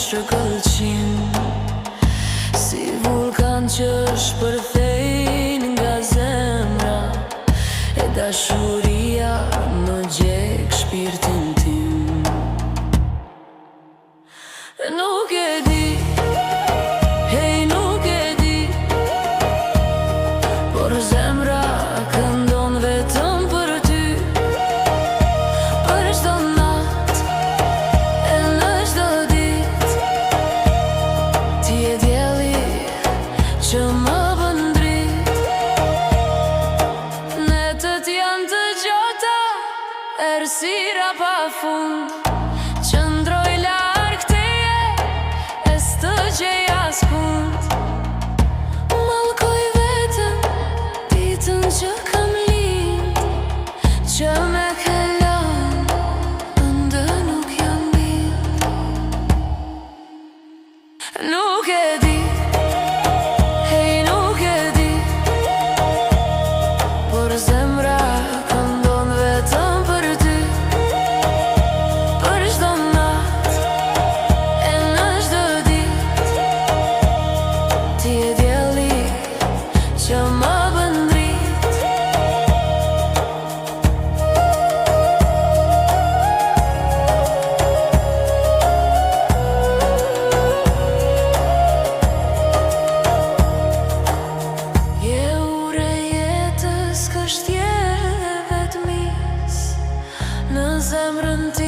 shkëlqim, si vulkan që shpërthejnë nga zemra, e dashuria më gjek shpirtin tim. Nuk e di, hej nuk e di, por zemra këndon vetëm për ty. Për çdo natë e në çdo ditë, ti je dielli që më bën dritë. Netët janë të gjata, errësira pafund, qëndroj larg teje, e s'të gjej askund. Mallkoj veten ditën që kam lind, që me ke lënë ende nuk jam bind. Nuk e di, hej nuk e di, por zemra këndon vetëm për ty. Për çdo natë e në çdo ditë, ti je dielli që më bën dritë. Je ure jetës, kështje vetmis, në zemrën ti